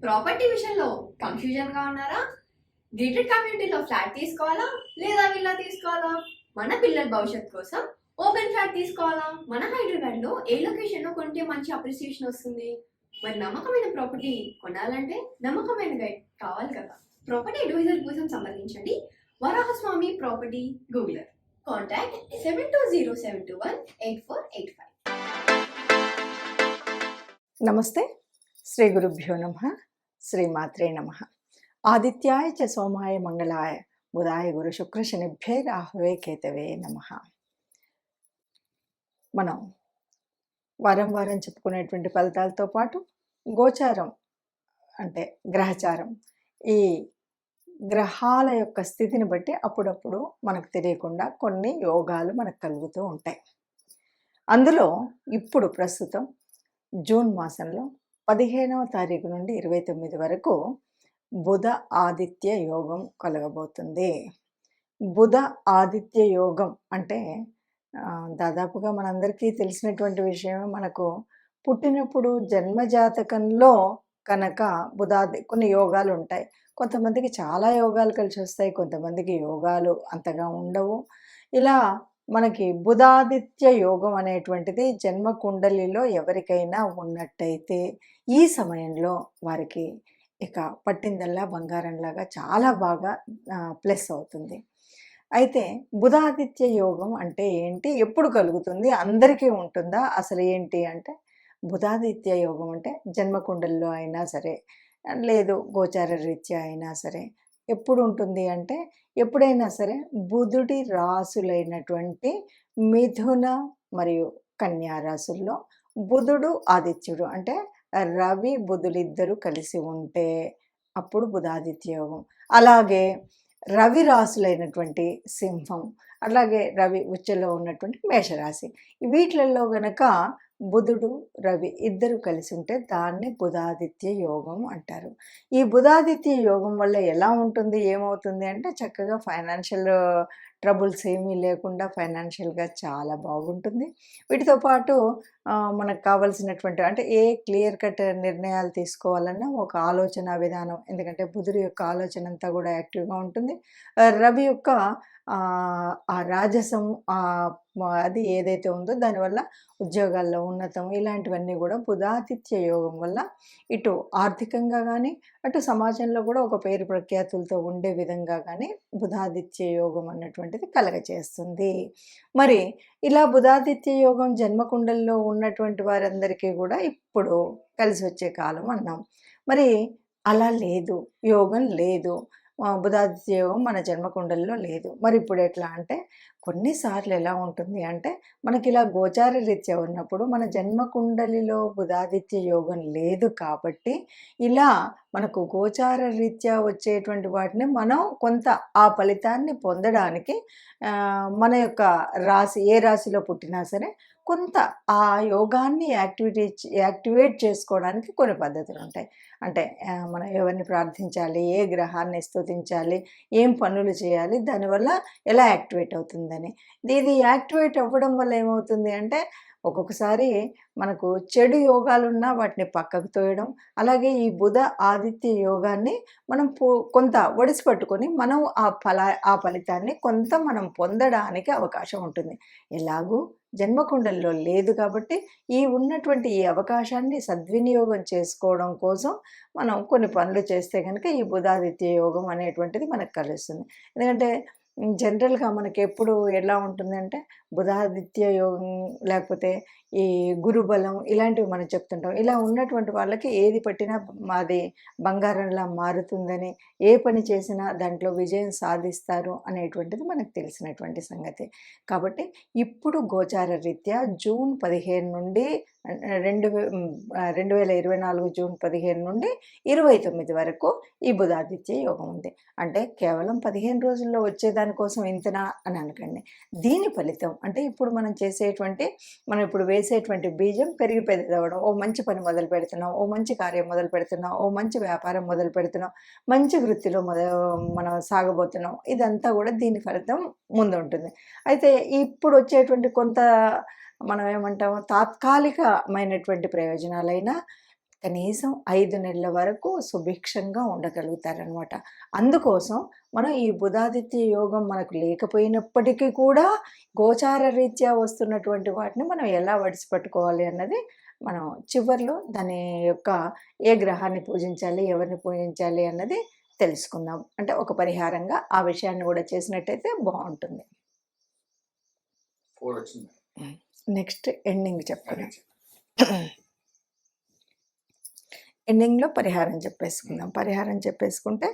Property విషయంలో కన్ఫ్యూజన్గా ఉన్నారా? Gated కమ్యూనిటీలో ఫ్లాట్ తీసుకోవాలా లేదా విల్లా తీసుకోవాలా? మన పిల్లల భవిష్యత్ కోసం ఓపెన్ ఫ్లాట్ తీసుకోవాలా? మన హైదరాబాద్లో ఏ లొకేషన్లో కొంటే మంచి అప్రిసియేషన్ వస్తుంది? మరి నమ్మకమైన ప్రాపర్టీ కొనాలంటే నమ్మకమైన గైడ్ కావాలి కదా. ప్రాపర్టీ అడ్వైజర్ కోసం సంప్రదించండి వరాహస్వామి ప్రాపర్టీ గూగులర్. కాంటాక్ట్ 7207218485. నమస్తే. శ్రీ గురుభ్యో నమః. శ్రీమాత్రే నమః. ఆదిత్యాయ చ సోమాయ మంగళాయ బుధాయ గురు శుక్ర శనిభ్యే రాహవే కేతవే నమః. మనం వారం వారం చెప్పుకునేటువంటి ఫలితాలతో పాటు గోచారం అంటే గ్రహచారం, ఈ గ్రహాల యొక్క స్థితిని బట్టి అప్పుడప్పుడు మనకు తెలియకుండా కొన్ని యోగాలు మనకు కలుగుతూ ఉంటాయి. అందులో ఇప్పుడు ప్రస్తుతం జూన్ మాసంలో 15వ తారీఖు నుండి 29 వరకు బుధ ఆదిత్య యోగం కలగబోతుంది. బుధ ఆదిత్య యోగం అంటే దాదాపుగా మనందరికీ తెలిసినటువంటి విషయమే. మనకు పుట్టినప్పుడు జన్మజాతకంలో కనుక కొన్ని యోగాలు ఉంటాయి. కొంతమందికి చాలా యోగాలు కలిసి వస్తాయి, కొంతమందికి యోగాలు అంతగా ఉండవు. ఇలా మనకి బుధాదిత్య యోగం అనేటువంటిది జన్మ కుండలిలో ఎవరికైనా ఉన్నట్టయితే ఈ సమయంలో వారికి ఇక పట్టిందల్లా బంగారంలాగా చాలా బాగా ప్లస్ అవుతుంది. అయితే బుధాదిత్య యోగం అంటే ఏంటి, ఎప్పుడు కలుగుతుంది, అందరికీ ఉంటుందా, అసలు ఏంటి అంటే, బుధాదిత్య యోగం అంటే జన్మకుండల్లో అయినా సరే, లేదు గోచార రీత్యా అయినా సరే ఎప్పుడు ఉంటుంది అంటే, ఎప్పుడైనా సరే బుధుడి రాసులైనటువంటి మిథున మరియు కన్యా రాసుల్లో బుధుడు ఆదిత్యుడు అంటే రవి బుధులిద్దరూ కలిసి ఉంటే అప్పుడు బుధాదిత్య యోగం. అలాగే రవి రాసులైనటువంటి సింహం, అలాగే రవి ఉచ్చలో ఉన్నటువంటి మేషరాశి, వీటిలలో గనక బుధుడు రవి ఇద్దరు కలిసి ఉంటే దాన్ని బుధాదిత్య యోగం అంటారు. ఈ బుధాదిత్య యోగం వల్ల ఎలా ఉంటుంది, ఏమవుతుంది అంటే, చక్కగా ఫైనాన్షియల్ ట్రబుల్స్ ఏమీ లేకుండా ఫైనాన్షియల్గా చాలా బాగుంటుంది. వీటితో పాటు మనకు కావాల్సినటువంటి అంటే ఏ క్లియర్ కట్ నిర్ణయాలు తీసుకోవాలన్నా ఒక ఆలోచన విధానం, ఎందుకంటే బుధుడి యొక్క ఆలోచన అంతా కూడా యాక్టివ్గా ఉంటుంది. రవి యొక్క ఆ రాజసం అది ఏదైతే ఉందో దానివల్ల ఉద్యోగాల్లో ఉన్నతం, ఇలాంటివన్నీ కూడా బుధాదిత్య యోగం వల్ల ఇటు ఆర్థికంగా కానీ అటు సమాజంలో కూడా ఒక పేరు ప్రఖ్యాతులతో ఉండే విధంగా కానీ బుధాదిత్య యోగం అన్నటువంటిది కలగచేస్తుంది. మరి ఇలా బుధాదిత్య యోగం జన్మకుండల్లో ఉన్నటువంటి వారందరికీ కూడా ఇప్పుడు కలిసి వచ్చే కాలం అన్నాం. మరి అలా లేదు, యోగం లేదు, బుధాదిత్య యోగం మన జన్మకుండల్లో లేదు. మరి ఇప్పుడు ఎట్లా అంటే, కొన్నిసార్లు ఎలా ఉంటుంది అంటే, మనకి ఇలా గోచార రీత్యా ఉన్నప్పుడు మన జన్మకుండలిలో బుధాదిత్య యోగం లేదు కాబట్టి ఇలా మనకు గోచార రీత్యా వచ్చేటువంటి వాటిని మనం కొంత ఆ ఫలితాన్ని పొందడానికి మన యొక్క రాశి ఏ రాశిలో పుట్టినా సరే కొంత ఆ యోగాన్ని యాక్టివేట్ చేసుకోవడానికి కొన్ని పద్ధతులు ఉంటాయి. అంటే మనం ఎవరిని ప్రార్థించాలి, ఏ గ్రహాన్ని స్తుతించాలి, ఏం పనులు చేయాలి, దానివల్ల ఎలా యాక్టివేట్ అవుతుందని. ఇది యాక్టివేట్ అవ్వడం వల్ల ఏమవుతుంది అంటే, ఒక్కొక్కసారి మనకు చెడు యోగాలున్నా వాటిని పక్కకు తోయడం, అలాగే ఈ బుధ ఆదిత్య యోగాన్ని మనం కొంత ఒడిసి పట్టుకొని మనం ఆ ఫలితాన్ని కొంత మనం పొందడానికి అవకాశం ఉంటుంది. ఎలాగూ జన్మకుండల్లో లేదు కాబట్టి ఈ ఉన్నటువంటి ఈ అవకాశాన్ని సద్వినియోగం చేసుకోవడం కోసం మనం కొన్ని పనులు చేస్తే కనుక ఈ బుధాదిత్య యోగం అనేటువంటిది మనకు కలుస్తుంది. ఎందుకంటే జనరల్గా మనకి ఎప్పుడు ఎలా ఉంటుందంటే, బుధాదిత్య యోగం లేకపోతే ఈ గురుబలం ఇలాంటివి మనం చెప్తుంటాం. ఇలా ఉన్నటువంటి వాళ్ళకి ఏది పట్టినా మాది బంగారంలా మారుతుందని, ఏ పని చేసినా దాంట్లో విజయం సాధిస్తారు అనేటువంటిది మనకు తెలిసినటువంటి సంగతి. కాబట్టి ఇప్పుడు గోచార రీత్యా జూన్ 15 నుండి 2024 జూన్ 15 నుండి 29 వరకు ఈ బుధాదిత్య యోగం ఉంది. అంటే కేవలం 15 రోజుల్లో వచ్చేదానికోసం ఇంతనా అని అనకండి. దీని ఫలితం అంటే ఇప్పుడు మనం ఇప్పుడు వేసేటువంటి బీజం పెరిగి పెద్దదవ్వడం, ఓ మంచి పని మొదలు పెడుతున్నాం, ఓ మంచి కార్యం మొదలు పెడుతున్నాం, ఓ మంచి వ్యాపారం మొదలు పెడుతున్నాం, మంచి వృత్తిలో మనం సాగబోతున్నాం. ఇదంతా కూడా దీని ఫలితం ముందు ఉంటుంది. అయితే ఇప్పుడు వచ్చేటువంటి కొంత మనం ఏమంటాము తాత్కాలికమైనటువంటి ప్రయోజనాలైనా కనీసం 5 నెలల వరకు సుభిక్షంగా ఉండగలుగుతారనమాట. అందుకోసం మనం ఈ బుధాదిత్య యోగం మనకు లేకపోయినప్పటికీ కూడా గోచార రీత్యా వస్తున్నటువంటి వాటిని మనం ఎలా వడిసిపట్టుకోవాలి అన్నది మనం చివర్లో దాని యొక్క ఏ గ్రహాన్ని పూజించాలి, ఎవరిని పూజించాలి అన్నది తెలుసుకుందాం. అంటే ఒక పరిహారంగా ఆ విషయాన్ని కూడా చేసినట్టయితే బాగుంటుంది. 4 వచ్చింది. నెక్స్ట్ ఎండింగ్ చెప్పుకుందాం. ఎండింగ్లో పరిహారం చెప్పేసుకుందాం. పరిహారం చెప్పేసుకుంటే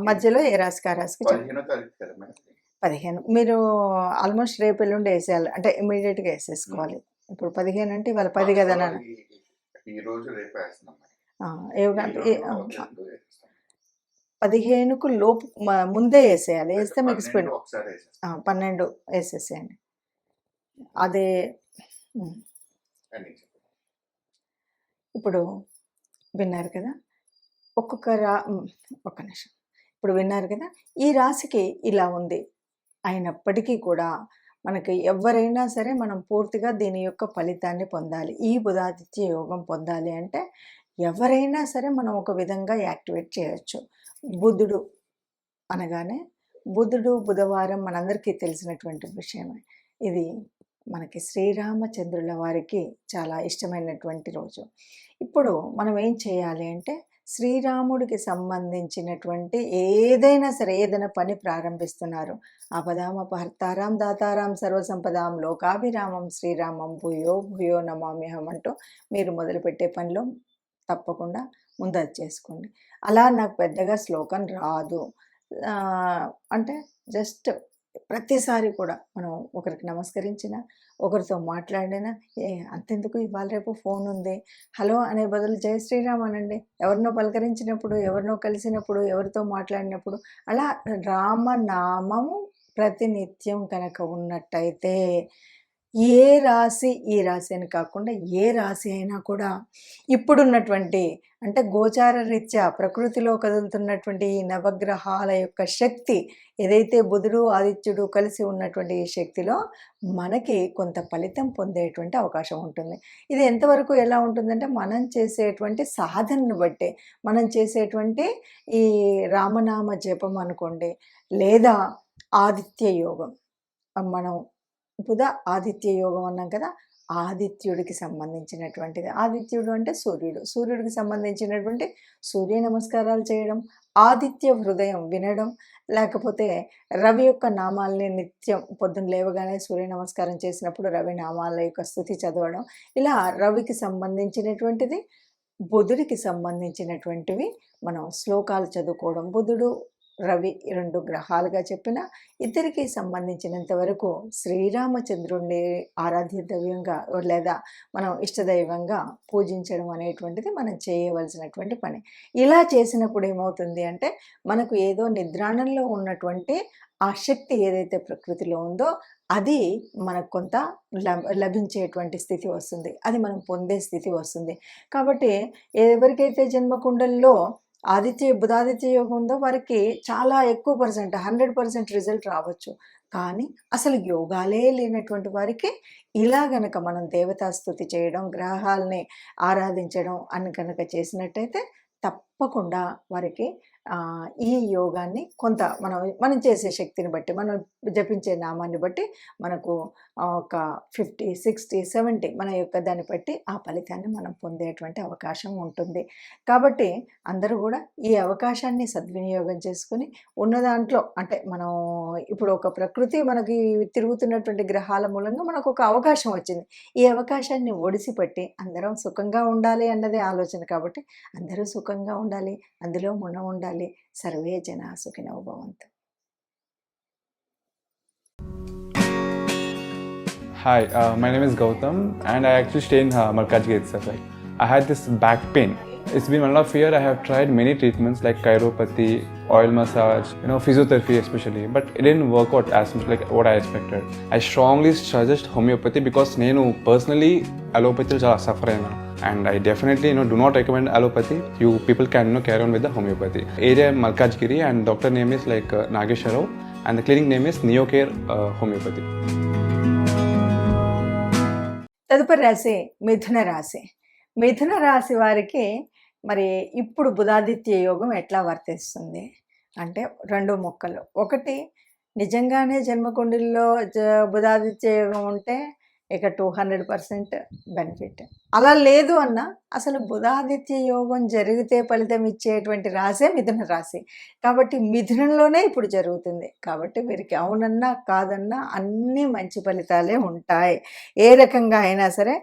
మధ్యలో ఏ రాశికి ఆ రాశికి 15వ తారీఖు కదా మేడం? 15 మీరు ఆల్మోస్ట్ రేపు ఎల్లుండి వేసేయాలి, అంటే ఇమీడియట్గా వేసేసుకోవాలి. ఇప్పుడు 15 అంటే ఇవాళ 10 కదా నాన్న. ఈ రోజు రేపు వేస్తున్నాం మేడం. యోగా ఈ రోజు రెండు వేస్తాం. 15కు లోపు ముందే వేసేయాలి. వేస్తే మీకు 12 స్పీడ్ ఒకసారి వేసేస్తాం. 12 వేసేసేయండి. అదే అని చెప్పండి. ఇప్పుడు విన్నారు కదా, ఒక్కొక్క ఒక్క నిమిషం. ఇప్పుడు విన్నారు కదా, ఈ రాశికి ఇలా ఉంది. అయినప్పటికీ కూడా మనకి ఎవరైనా సరే మనం పూర్తిగా దీని యొక్క ఫలితాన్ని పొందాలి. ఈ బుధాదిత్య యోగం పొందాలి అంటే ఎవరైనా సరే మనం ఒక విధంగా యాక్టివేట్ చేయొచ్చు. బుధుడు అనగానే బుధవారం మనందరికీ తెలిసినటువంటి విషయమే. ఇది మనకి శ్రీరామచంద్రుల వారికి చాలా ఇష్టమైనటువంటి రోజు. ఇప్పుడు మనం ఏం చేయాలి అంటే శ్రీరాముడికి సంబంధించినటువంటి ఏదైనా సరే, ఏదైనా పని ప్రారంభిస్తున్నారు, ఆపదామపహర్తారాం దాతారాం సర్వసంపదాం లోకాభిరామం శ్రీరామం భూయో భూయో నమామ్యహం అంటూ మీరు మొదలుపెట్టే పనిలో తప్పకుండా ముందది చేసుకోండి. అలా నాకు పెద్దగా శ్లోకం రాదు అంటే జస్ట్ ప్రతిసారి కూడా మనం ఒకరికి నమస్కరించిన, ఒకరితో మాట్లాడినా అంతెందుకు ఇవాళ రేపు ఫోన్ ఉంది, హలో అనే బదులు జై శ్రీరామ్ అనండి. ఎవరినో పలకరించినప్పుడు, ఎవరినో కలిసినప్పుడు, ఎవరితో మాట్లాడినప్పుడు అలా రామనామము ప్రతినిత్యం కనుక ఉన్నట్టయితే ఏ రాశి, ఈ రాశి అని కాకుండా ఏ రాశి అయినా కూడా ఇప్పుడున్నటువంటి అంటే గోచార రీత్యా ప్రకృతిలో కదులుతున్నటువంటి ఈ నవగ్రహాల యొక్క శక్తి ఏదైతే బుధుడు ఆదిత్యుడు కలిసి ఉన్నటువంటి ఈ శక్తిలో మనకి కొంత ఫలితం పొందేటువంటి అవకాశం ఉంటుంది. ఇది ఎంతవరకు ఎలా ఉంటుందంటే మనం చేసేటువంటి సాధనను బట్టి, మనం చేసేటువంటి ఈ రామనామ జపం అనుకోండి, లేదా ఆదిత్య యోగం. మనం బుధ ఆదిత్య యోగం అన్నాం కదా, ఆదిత్యుడికి సంబంధించినటువంటిది. ఆదిత్యుడు అంటే సూర్యుడు, సూర్యుడికి సంబంధించినటువంటి సూర్య నమస్కారాలు చేయడం, ఆదిత్య హృదయం వినడం, లేకపోతే రవి యొక్క నామాల్ని నిత్యం పొద్దున్న లేవగానే సూర్య నమస్కారం చేసినప్పుడు రవి నామాల యొక్క స్తుతి చదవడం, ఇలా రవికి సంబంధించినటువంటిది, బుధుడికి సంబంధించినటువంటివి మనం శ్లోకాలు చదువుకోవడం. బుధుడు రవి 2 గ్రహాలుగా చెప్పిన ఇద్దరికి సంబంధించినంత వరకు శ్రీరామచంద్రుడిని ఆరాధ్య దైవంగా లేదా మనం ఇష్టదైవంగా పూజించడం అనేటువంటిది మనం చేయవలసినటువంటి పని. ఇలా చేసినప్పుడు ఏమవుతుంది అంటే మనకు ఏదో నిద్రాణంలో ఉన్నటువంటి ఆ శక్తి ఏదైతే ప్రకృతిలో ఉందో అది మనకు కొంత లభించేటువంటి స్థితి వస్తుంది, అది మనం పొందే స్థితి వస్తుంది. కాబట్టి ఎవరికైతే జన్మకుండల్లో బుధాదిత్య యోగం ఉందో వారికి చాలా ఎక్కువ పర్సెంట్ 100% రిజల్ట్ రావచ్చు. కానీ అసలు యోగాలే లేనటువంటి వారికి ఇలా గనక మనం దేవతాస్తుతి చేయడం, గ్రహాలని ఆరాధించడం అని కనుక చేసినట్టయితే తప్పకుండా వారికి ఈ యోగాన్ని కొంత మనం చేసే శక్తిని బట్టి, మనం జపించే నామాన్ని బట్టి మనకు ఒక 50, 60, 70 మన యొక్క దాన్ని బట్టి ఆ ఫలితాన్ని మనం పొందేటువంటి అవకాశం ఉంటుంది. కాబట్టి అందరూ కూడా ఈ అవకాశాన్ని సద్వినియోగం చేసుకుని ఉన్న దాంట్లో అంటే మనం ఇప్పుడు ఒక ప్రకృతి మనకి తిరుగుతున్నటువంటి గ్రహాల మూలంగా మనకు ఒక అవకాశం వచ్చింది. ఈ అవకాశాన్ని ఒడిసిపట్టి అందరం సుఖంగా ఉండాలి అన్నదే ఆలోచన. కాబట్టి అందరూ సుఖంగా ఉండాలి, అందులో మనం ఉండాలి. సర్వే జనా సుఖినో భవంతు. Hi, my name is Gautam and I actually stay in Malkajgiri itself. Like, I had this back pain. It's been 1.5 years. I have tried many treatments like chiropathy, oil massage, physiotherapy especially, but it didn't work out as much like what I expected. I strongly suggest homeopathy because nenu personally allopathy chala suffer ayina, and I definitely do not recommend allopathy. You people can carry on with the homeopathy. Area Malkajgiri and doctor name is like Nageshwar Rao and the clinic name is Neocare Homeopathy. తదుపరి రాశి మిథున రాశి. మిథున రాశి వారికి మరి ఇప్పుడు బుధాదిత్య యోగం ఎట్లా వర్తిస్తుంది అంటే 2 ముక్కలు. ఒకటి నిజంగానే జన్మకుండలిలో బుధాదిత్య యోగం ఉంటే ఇక 200% బెనిఫిట్. అలా లేదు అన్నా అసలు బుధాదిత్య యోగం జరిగితే ఫలితం ఇచ్చేటువంటి రాశే మిథున రాశి. కాబట్టి మిథునంలోనే ఇప్పుడు జరుగుతుంది. కాబట్టి వీరికి అవునన్నా కాదన్నా అన్నీ మంచి ఫలితాలే ఉంటాయి. ఏ రకంగా అయినా సరే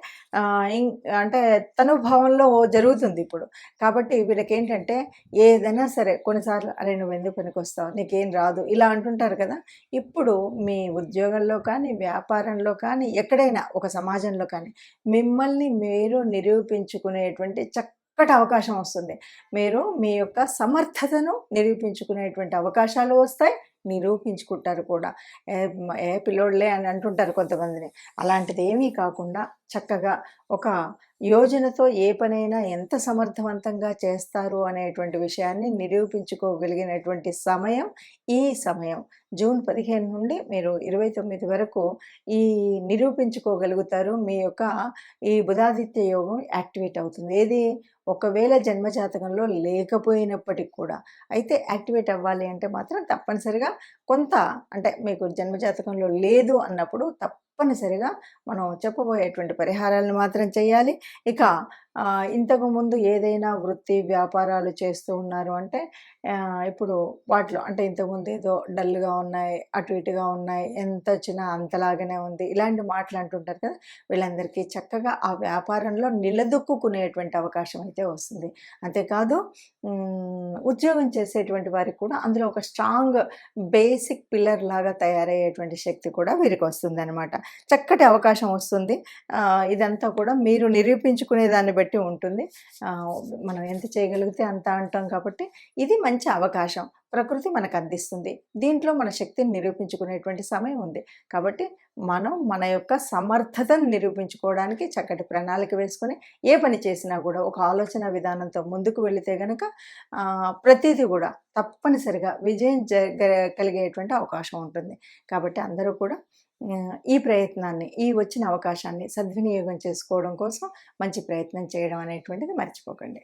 అంటే తనుభావంలో జరుగుతుంది ఇప్పుడు. కాబట్టి వీళ్ళకేంటంటే ఏదైనా సరే కొన్నిసార్లు అరే నువ్వెందుకు పనికొస్తావు, నీకేం రాదు ఇలా అంటుంటారు కదా. ఇప్పుడు మీ ఉద్యోగంలో కానీ, వ్యాపారంలో కానీ, ఎక్కడైనా ఒక సమాజంలో కానీ మిమ్మల్ని మీరు నిరూపించుకునేటువంటి చక్కటి అవకాశం వస్తుంది. మీరు మీ యొక్క సమర్థతను నిరూపించుకునేటువంటి అవకాశాలు వస్తాయి, నిరూపించుకుంటారు కూడా. ఏ పిల్లోడులే అని అంటుంటారు కొంతమందిని. అలాంటిది ఏమీ కాకుండా చక్కగా ఒక యోజనతో ఏ పనైనా ఎంత సమర్థవంతంగా చేస్తారు అనేటువంటి విషయాన్ని నిరూపించుకోగలిగినటువంటి సమయం ఈ సమయం. జూన్ 15 నుండి మీరు 29 వరకు ఈ నిరూపించుకోగలుగుతారు. మీ యొక్క ఈ బుధాదిత్య యోగం యాక్టివేట్ అవుతుంది. ఏది ఒకవేళ జన్మజాతకంలో లేకపోయినప్పటికి కూడా. అయితే యాక్టివేట్ అవ్వాలి అంటే మాత్రం తప్పనిసరిగా కొంత అంటే మీకు జన్మజాతకంలో లేదు అన్నప్పుడు తప్పనిసరిగా మనం చెప్పబోయేటువంటి పరిహారాలను మాత్రం చేయాలి. ఇక ఇంతకుముందు ఏదైనా వృత్తి వ్యాపారాలు చేస్తూ ఉన్నారు అంటే ఇప్పుడు వాటిలో అంటే ఇంతకుముందు ఏదో డల్గా ఉన్నాయి, అటు ఇటుగా ఉన్నాయి, ఎంత వచ్చినా అంతలాగానే ఉంది, ఇలాంటి మాటలు అంటుంటారు కదా. వీళ్ళందరికీ చక్కగా ఆ వ్యాపారంలో నిలదొక్కునేటువంటి అవకాశం అయితే వస్తుంది. అంతేకాదు ఉద్యోగం చేసేటువంటి వారికి కూడా అందులో ఒక స్ట్రాంగ్ బేసిక్ పిల్లర్ లాగా తయారయ్యేటువంటి శక్తి కూడా వీరికి వస్తుంది అనమాట. చక్కటి అవకాశం వస్తుంది. ఇదంతా కూడా మీరు నిరూపించుకునే దాన్ని బట్టి ఉంటుంది. మనం ఎంత చేయగలిగితే అంత అంటాం కాబట్టి ఇది మంచి అవకాశం ప్రకృతి మనకు అందిస్తుంది. దీంట్లో మన శక్తిని నిరూపించుకునేటువంటి సమయం ఉంది. కాబట్టి మనం మన యొక్క సమర్థతను నిరూపించుకోవడానికి చక్కటి ప్రణాళిక వేసుకొని ఏ పని చేసినా కూడా ఒక ఆలోచన విధానంతో ముందుకు వెళితే గనక ప్రతిదీ కూడా తప్పనిసరిగా విజయం కలిగేటువంటి అవకాశం ఉంటుంది. కాబట్టి అందరూ కూడా ఈ ప్రయత్నాన్ని, ఈ వచ్చిన అవకాశాన్ని సద్వినియోగం చేసుకోవడం కోసం మంచి ప్రయత్నం చేయడం అనేటువంటిది మర్చిపోకండి.